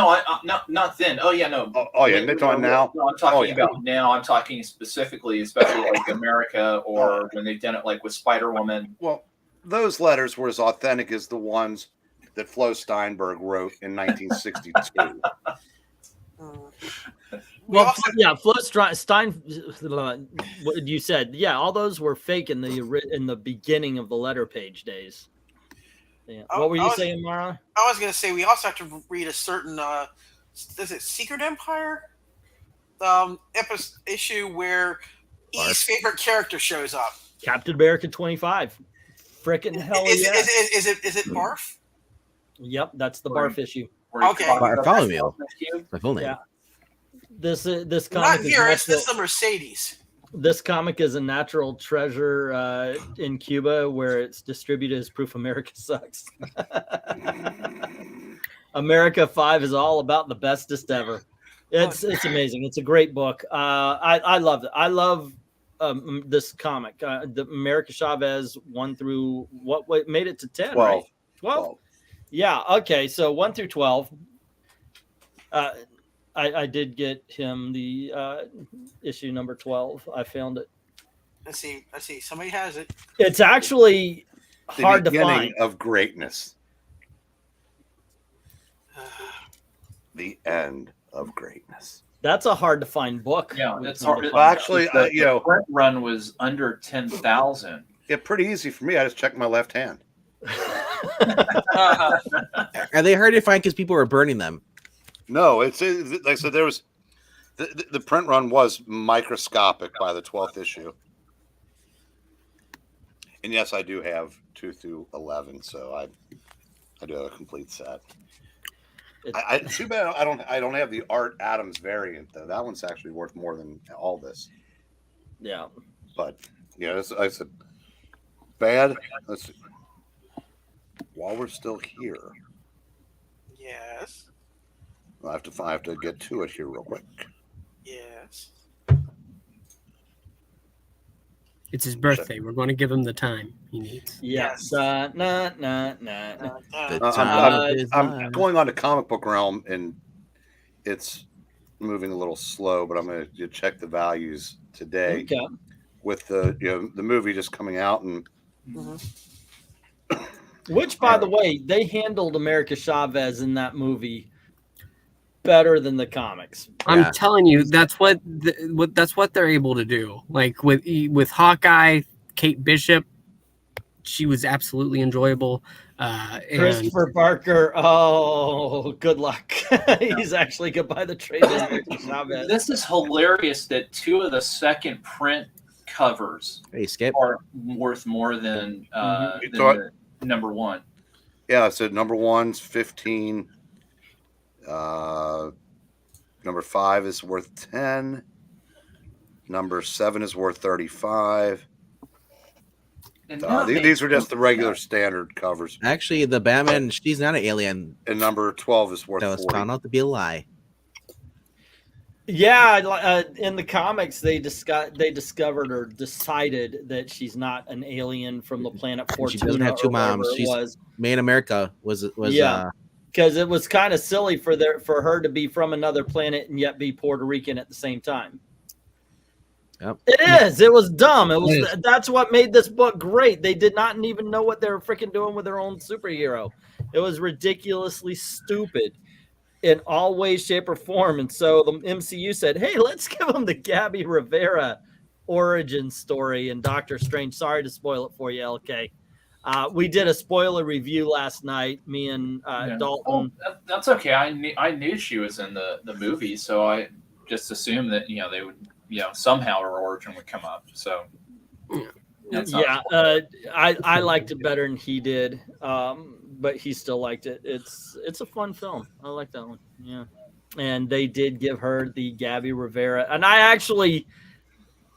not then. Oh yeah, no. They're talking now. No, I'm talking about now. I'm talking specifically, especially like America, or when they've done it like with Spider-Woman. Well, those letters were as authentic as the ones that Flo Steinberg wrote in 1962. Well, yeah, Flo Stein. What you said, yeah, all those were fake in the beginning of the letter page days. Yeah. What were you saying, Mara? I was going to say we also have to read a certain is it Secret Empire issue where E's favorite character shows up. Captain America 25. Frickin' hell is yeah! Is it Barf? Yep, that's the Barf issue. Okay. Bartholomew. My full name. Yeah. This comic not here. is It's the Mercedes. This comic is a natural treasure in Cuba, where it's distributed as proof America sucks. America 5 is all about the bestest ever. It's amazing. It's a great book. I loved it. I love this comic. The America Chavez 1 through what made it to 10, 12. right? 12. Yeah. Okay. So 1 through 12. I did get him the issue number 12. I found it. Let's see. Somebody has it. It's actually hard to find. Of greatness. The end of greatness. That's a hard to find book. Yeah, it's hard. Well, actually, the print run was under 10,000. Yeah, pretty easy for me. I just checked my left hand. Are they hard to find because people were burning them? No, it's like I said. There was the print run was microscopic by the 12th issue, and yes, I do have 2 through 11, so I do have a complete set. Too bad I don't have the Art Adams variant though. That one's actually worth more than all this. Yeah, but I said bad. Let's see. While we're still here, yes. I have to get to it here real quick. Yes. It's his birthday. We're going to give him the time he needs. Yes. I'm going on to Comic Book Realm, and it's moving a little slow, but I'm going to check the values today. Okay. With the movie just coming out, and which, by the way, they handled America Chavez in that movie better than the comics. I'm telling you, that's what they're able to do. Like with Hawkeye, Kate Bishop, she was absolutely enjoyable. Christopher Barker, oh, good luck. He's actually going to buy the trade. This is hilarious that 2 of the second print covers are worth more than the number 1. Yeah, so number 1's 15. Number 5 is worth 10. Number 7 is worth 35. These are just the regular standard covers. Actually, the Batman, she's not an alien. And number 12 is worth 40. That was found out to be a lie. Yeah, in the comics, they discovered or decided that she's not an alien from the planet Fortuna. She doesn't have 2 moms. She's made in America. Yeah. Because it was kind of silly for her to be from another planet and yet be Puerto Rican at the same time. Yep. It is. It was dumb. That's what made this book great. They did not even know what they were freaking doing with their own superhero. It was ridiculously stupid in all ways, shape, or form. And so the MCU said, hey, let's give them the Gabby Rivera origin story in Doctor Strange. Sorry to spoil it for you, LK. We did a spoiler review last night, me and Dalton. Oh, that's okay. I knew she was in the movie, so I just assumed that they would somehow her origin would come up. So I liked it better than he did, but he still liked it. It's a fun film. I like that one. Yeah, and they did give her the Gabby Rivera, and I actually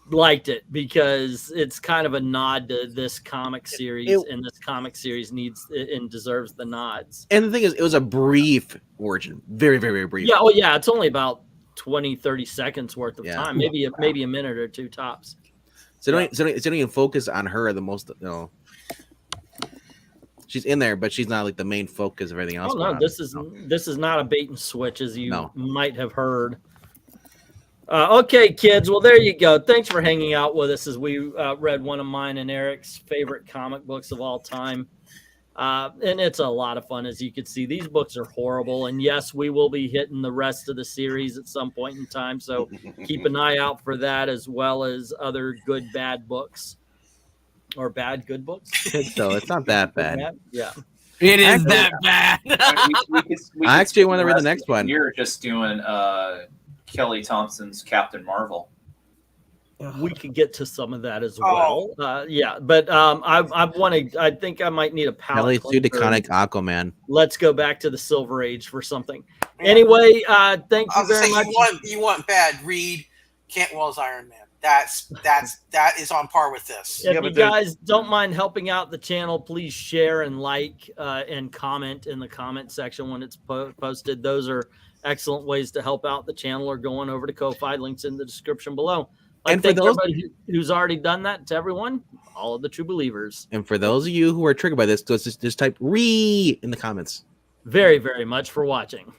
liked it because it's kind of a nod to this comic series, and this comic series needs and deserves the nods. And the thing is, it was a brief origin, very, very, very brief. Yeah, oh yeah, it's only about 20-30 seconds worth of Yeah. time, maybe a minute or two tops. So don't even focus on her the most. She's in there, but she's not like the main focus of everything else. Oh no, this is not a bait and switch, as you might have heard. Okay, kids. Well, there you go. Thanks for hanging out with us as we read one of mine and Eric's favorite comic books of all time. And it's a lot of fun, as you can see. These books are horrible. And yes, we will be hitting the rest of the series at some point in time. So keep an eye out for that, as well as other good, bad books. Or bad, good books. So it's not that bad. Yeah. It is that bad. I actually want to read the next one. You're just doing Kelly Thompson's Captain Marvel. We could get to some of that as well. Yeah, but I think I might need a palette. Kelly Deconic Aquaman. Let's go back to the Silver Age for something. Anyway, thank you very much. You want bad, read Cantwell's Iron Man. That is on par with this. If you guys don't mind helping out the channel, please share and like and comment in the comment section when it's posted. Those are excellent ways to help out the channel, or going over to Ko-Fi. Links in the description below. And for those who's already done that, to everyone, all of the true believers. And for those of you who are triggered by this, just type "re" in the comments. Very, very much for watching.